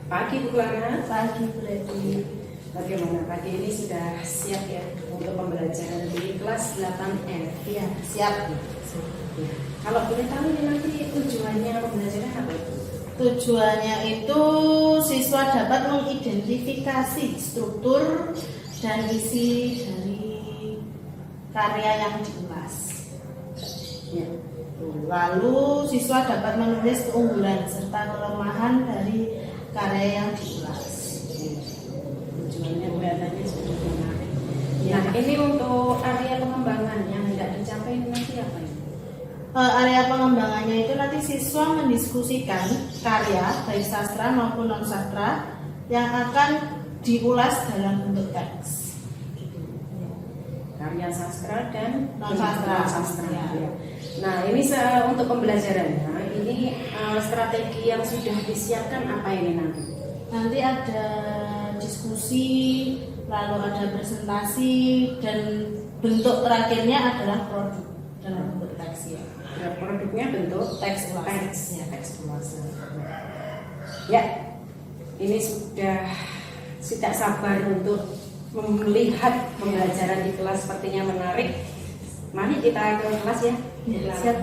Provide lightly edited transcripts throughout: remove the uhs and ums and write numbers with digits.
Pagi Bu Clara. Pagi Bu Leti. Bagaimana pagi ini sudah siap ya untuk pembelajaran di kelas 8F? Iya, siap. Ya. Kalau boleh tahu ini nanti tujuannya pembelajaran apa itu? Tujuannya itu siswa dapat mengidentifikasi struktur dan isi dari karya yang diulas. Ya. Lalu siswa dapat menulis keunggulan serta kelemahan dari karya yang diulas. Tujuannya kelihatannya sudah menarik. Nah, ini untuk area pengembangan yang hendak dicapai nanti apa ini? Area pengembangannya itu nanti siswa mendiskusikan karya baik sastra maupun non sastra yang akan diulas dalam bentuk teks. Karya sastra dan Non sastra. Ya. Nah, ini untuk pembelajarannya ini strategi yang sudah disiapkan apa ini nanti? Nanti ada diskusi, lalu ada presentasi, dan bentuk terakhirnya adalah produk dalam bentuk teks ya. Produknya bentuk Teks ulasan. teks ulasan. Ya, ini sudah tidak sabar untuk melihat pembelajaran di kelas, sepertinya menarik. Mari kita ke kelas ya. Siap.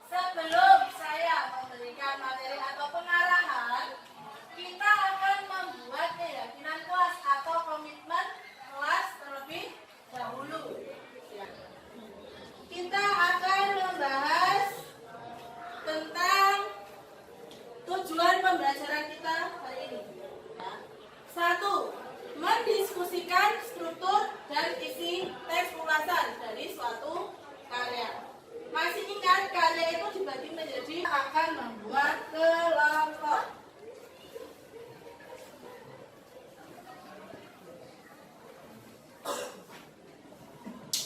Sebelum saya memberikan materi atau pengarahan, kita akan membuat keyakinan kelas atau komitmen kelas terlebih dahulu. Kita akan membahas tentang tujuan pembelajaran kita hari ini. 1. Mendiskusikan struktur dan isi teks ulasan dari suatu karya. Masih ingat karya itu dibagi menjadi akan membuat kelompok.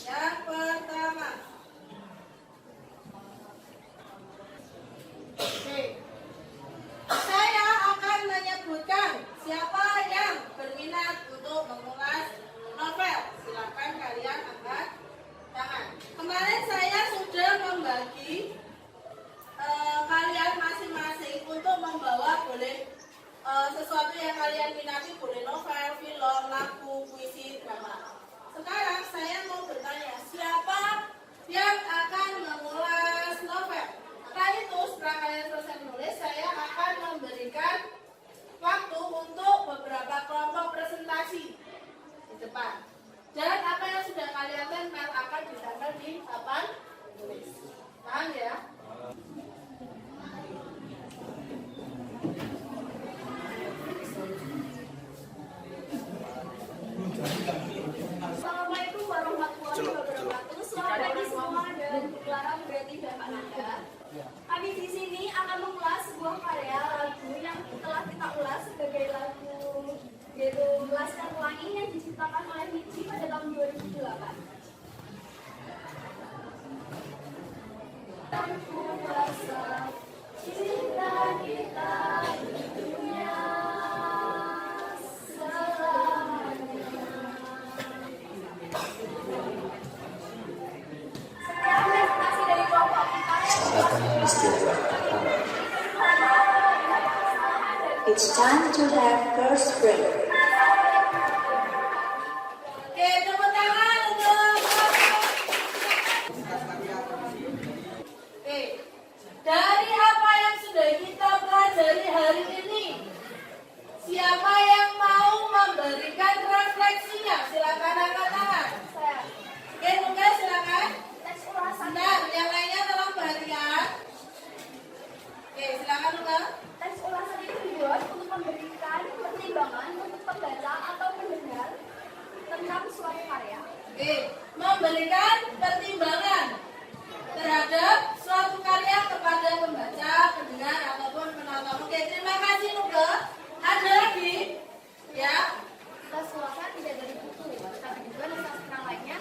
Yang pertama, saya akan menyebutkan siapa yang berminat untuk mengulas novel. Silakan kalian angkat tangan. Kemarin saya sudah membagi kalian masing-masing untuk membawa boleh sesuatu yang kalian minati, boleh novel, film, lagu, puisi, drama. Sekarang saya mau bertanya, siapa yang akan mengulas novel? Setelah itu, setelah kalian selesai menulis, saya akan memberikan waktu untuk beberapa kelompok presentasi di depan. Dan apa yang sudah kalian tempel akan ditempel di papan tulis. Paham ya? Assalamualaikum warahmatullahi wabarakatuh. Selamat pagi semua dan Bu Clara, Bu Leti, dan Pak Nanda. Kami di sini akan mengulas sebuah karya lagu yang telah kita ulas sebagai lagu yaitu Laskar Pelangi yang diciptakan oleh Niji pada tahun 2008. Kuasa cinta kita di dunia It's time to have first break. Oke, tepuk tangan untuk Oke, dari apa yang sudah kita pelajari hari ini, siapa yang mau memberikan refleksinya? Silakan angkat tangan. Oke, Nuga, silakan. teks ulasan. Benar, yang lainnya tolong perhatikan. Oke, silakan Nuga. Teks ulasan itu dibuat untuk memberikan pertimbangan untuk pembaca atau pendengar tentang suatu karya. Oke, memberikan pertimbangan terhadap suatu karya kepada pembaca, pendengar, ataupun penonton. Oke, terima kasih Nuga. Ada lagi? Ya. Tes ulasan tidak dari buku, tapi juga naskah lainnya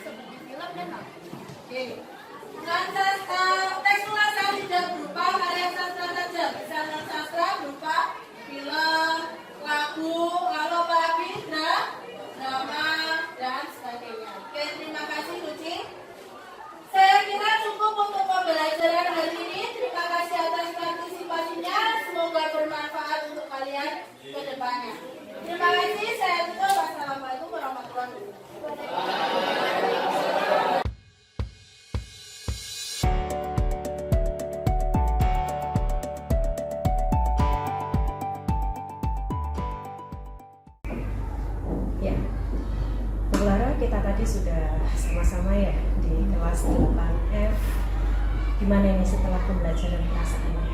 tadi sudah sama-sama ya di kelas 8F. Gimana ini setelah pembelajaran perasaannya?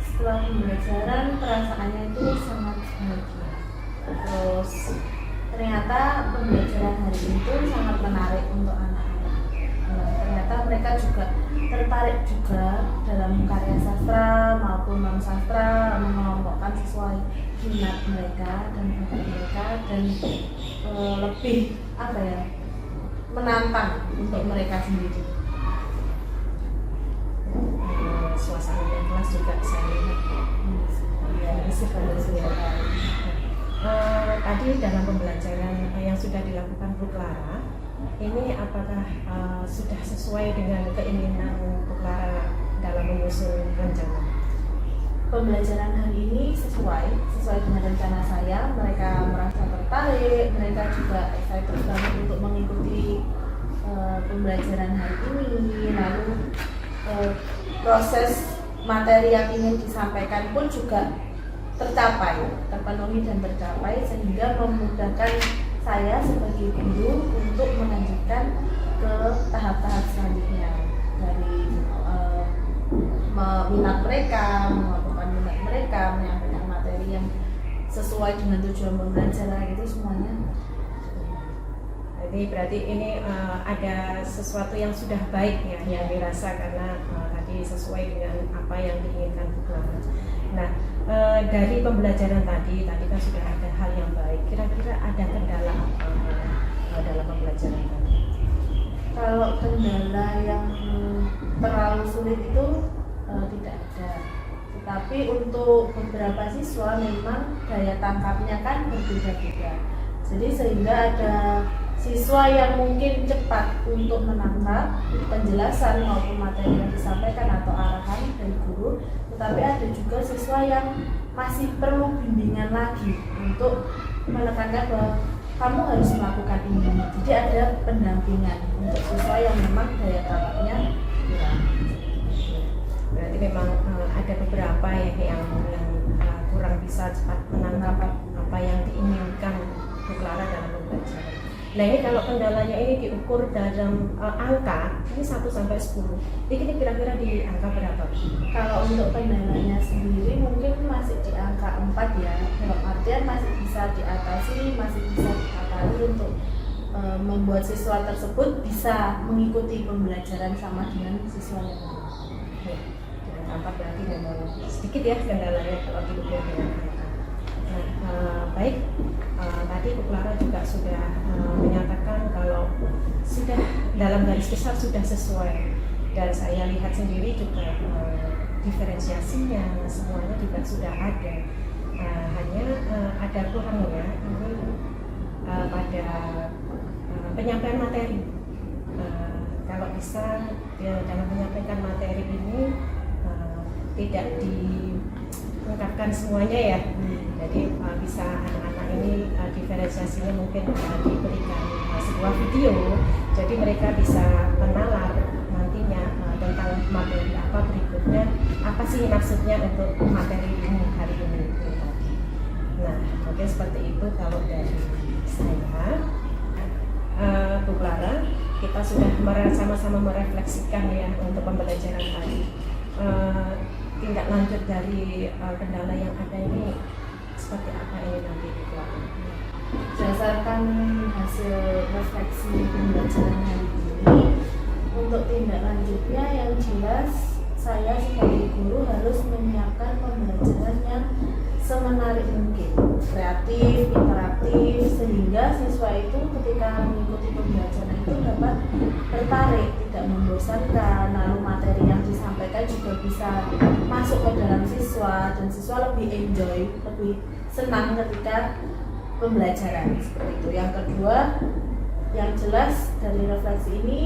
Setelah pembelajaran perasaannya itu sangat bahagia. Terus ternyata pembelajaran hari itu sangat menarik untuk anak-anak. Ternyata mereka juga tertarik juga dalam karya sastra maupun non sastra, mengelompokkan sesuai minat mereka dan bakat mereka, dan lebih menantang untuk mereka sendiri. Suasana di kelas juga saya lihat tadi dalam pembelajaran yang sudah dilakukan Bu Clara, ini apakah sudah sesuai dengan keinginan Bu Clara dalam menyusun rencana? Pembelajaran hari ini sesuai dengan rencana saya. Mereka merasa tertarik, mereka juga excited banget untuk mengikuti pembelajaran hari ini. Lalu proses materi yang ingin disampaikan pun juga terpenuhi dan tercapai, sehingga memudahkan saya sebagai guru untuk melanjutkan ke tahap-tahap selanjutnya, dari minat mereka, mengelompokkan minat mereka, menyampaikan materi yang sesuai dengan tujuan pembelajaran, itu semuanya. Jadi berarti ini ada sesuatu yang sudah baik ya, yang dirasa karena tadi sesuai dengan apa yang diinginkan Bu Clara. Nah, dari pembelajaran tadi kan sudah ada hal yang baik. Kira-kira ada kendala apa dalam pembelajaran tadi? Kalau kendala yang terlalu sulit itu tidak ada. Tetapi untuk beberapa siswa memang daya tangkapnya kan berbeda-beda. Jadi sehingga ada siswa yang mungkin cepat untuk menangkap penjelasan maupun materi yang disampaikan atau arahan dari guru, tetapi ada juga siswa yang masih perlu bimbingan lagi untuk menekankan bahwa kamu harus melakukan ini. Jadi ada pendampingan untuk siswa yang memang daya tangkapnya kurang. Berarti memang ada beberapa yang kurang bisa cepat menangkap apa yang diinginkan Bu Clara dalam pembelajaran. Nah, ini kalau kendalanya ini diukur dalam angka, ini 1 sampai 10. Ini kira-kira di angka berapa? Kalau untuk kendalanya sendiri mungkin masih di angka 4 ya. Dalam artian masih bisa diatasi, masih bisa diakali untuk membuat siswa tersebut bisa mengikuti pembelajaran sama dengan siswa yang lain. Dengan 4 berarti memang sedikit ya kendalanya kalau diukur dengan angka. Nah, baik, tadi Bu Clara juga sudah menyatakan kalau sudah dalam garis besar sudah sesuai, dan saya lihat sendiri juga diferensiasinya semuanya juga sudah ada. Hanya ada kurangnya ini pada penyampaian materi. Kalau bisa dalam menyampaikan materi ini tidak diungkapkan semuanya ya. Jadi bisa anak-anak ini diferensiasinya mungkin diberikan sebuah video, jadi mereka bisa menalar nantinya tentang materi apa berikutnya, apa sih maksudnya untuk materi ini hari ini. Nah, mungkin seperti itu kalau dari saya. Bu Clara, kita sudah sama-sama merefleksikan ya untuk pembelajaran tadi. Tindak lanjut dari kendala yang ada ini seperti apa ini nanti Bu Clara? Berdasarkan hasil refleksi pembelajaran hari ini, untuk tindak lanjutnya yang jelas saya sebagai guru harus menyiapkan pembelajaran yang semenarik mungkin, kreatif, interaktif, sehingga siswa itu ketika mengikuti pembelajaran itu dapat tertarik, tidak membosankan, lalu materi yang disampaikan juga bisa masuk ke dalam siswa, dan siswa lebih enjoy, lebih senang ketika pembelajaran seperti itu. Yang kedua, yang jelas dari refleksi ini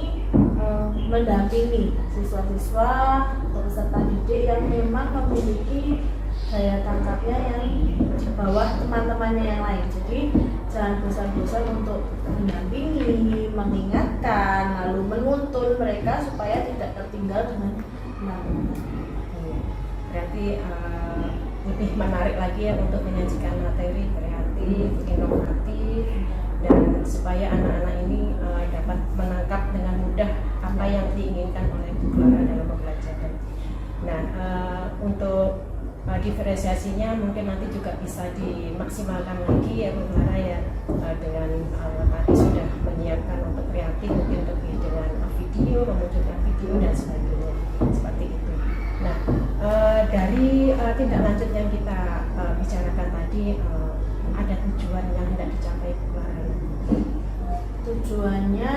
mendampingi siswa-siswa atau peserta didik yang memang memiliki daya tangkapnya yang di bawah teman-temannya yang lain. Jadi jangan bosan-bosan untuk mendampingi, mengingatkan, lalu menuntun mereka supaya tidak tertinggal dengan teman-teman. Berarti lebih menarik lagi ya untuk menyajikan materi kreatif, inovatif, dan supaya anak-anak ini dapat menangkap dengan mudah apa yang diinginkan oleh Bu Clara dalam pembelajaran. Nah, untuk diferensiasinya mungkin nanti juga bisa dimaksimalkan lagi ya Bu Clara ya, dengan tadi sudah menyiapkan untuk kreatif, mungkin lebih dengan video, memunculkan video dan sebagainya seperti itu. Nah, dari tindak lanjut yang kita bicarakan tadi, ada tujuan yang hendak dicapai Bu Clara. Tujuannya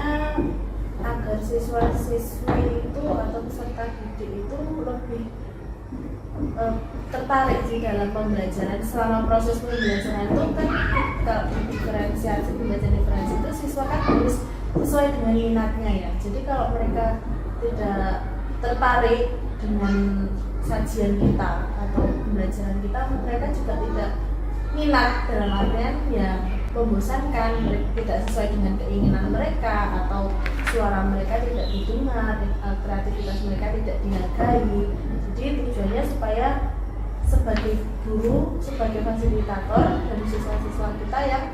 agar siswa-siswi itu atau peserta didik itu lebih tertarik di dalam pembelajaran. Selama proses pembelajaran itu kan kalau diferensiasi, pembelajaran diferensi itu siswa kan harus sesuai dengan minatnya ya. Jadi kalau mereka tidak tertarik dengan sajian kita atau pembelajaran kita, mereka juga tidak minat, dalam artian ya membosankan, tidak sesuai dengan keinginan mereka, atau suara mereka tidak didengar, kreativitas mereka tidak dihargai. Jadi tujuannya supaya sebagai guru, sebagai fasilitator dari siswa-siswa kita yang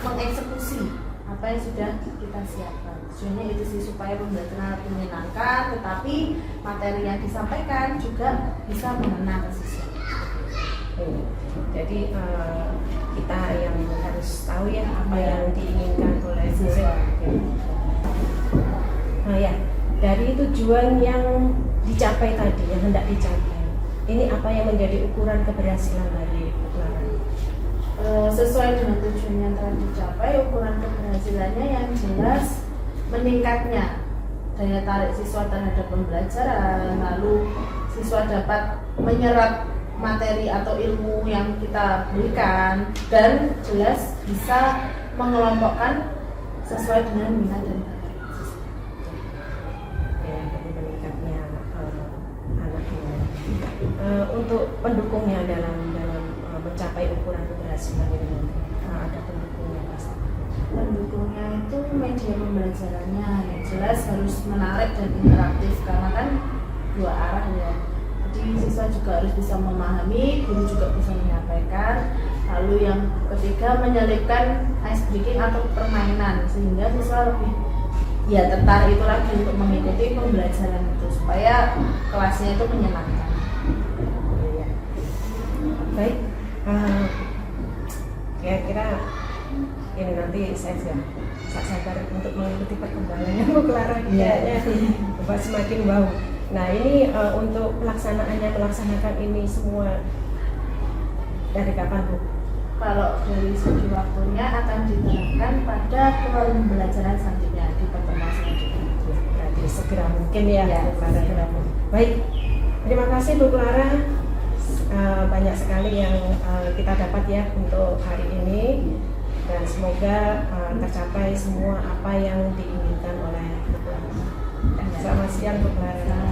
mengeksekusi apa yang sudah kita siapkan. Tujuannya itu sih, supaya pembelajaran lebih menyenangkan, tetapi materi yang disampaikan juga bisa mengena ke siswa. Jadi kita yang harus tahu ya apa yang diinginkan oleh siswa. Nah ya, dari tujuan yang dicapai tadi, yang hendak dicapai, ini apa yang menjadi ukuran keberhasilan dari Bu Clara? Sesuai dengan tujuan yang telah dicapai, ukuran keberhasilannya yang jelas meningkatnya daya tarik siswa terhadap pembelajaran, lalu siswa dapat menyerap materi atau ilmu yang kita berikan, dan jelas bisa mengelompokkan sesuai dengan minat dan bakat siswa. Ya, jadi meningkatnya anak ini. Untuk pendukungnya dalam mencapai ukuran keberhasilan ini, ada pendukungnya pasti. Pendukungnya itu media pembelajarannya yang jelas harus menarik dan interaktif, karena kan dua arah ya. Jadi siswa juga harus bisa memahami, guru juga bisa menyampaikan. Lalu yang ketiga, menyelipkan ice breaking atau permainan, sehingga siswa lebih ya tertarik itu lagi untuk mengikuti pembelajaran itu, supaya kelasnya itu menyenangkan. Baik, kira-kira ini nanti saya sudah sabar untuk mengikuti perkembangannya Bu Clara, kayaknya semakin wow. Nah ini untuk melaksanakan ini semua dari kapan Bu? Kalau dari segi waktunya akan diterapkan pada pembelajaran selanjutnya di pertemuan selanjutnya. Berarti segera mungkin ya Bu Clara. Baik, terima kasih Bu Clara. Banyak sekali yang kita dapat ya untuk hari ini, dan semoga tercapai semua apa yang diinginkan oleh Bu Clara. Selamat siang Bu Clara.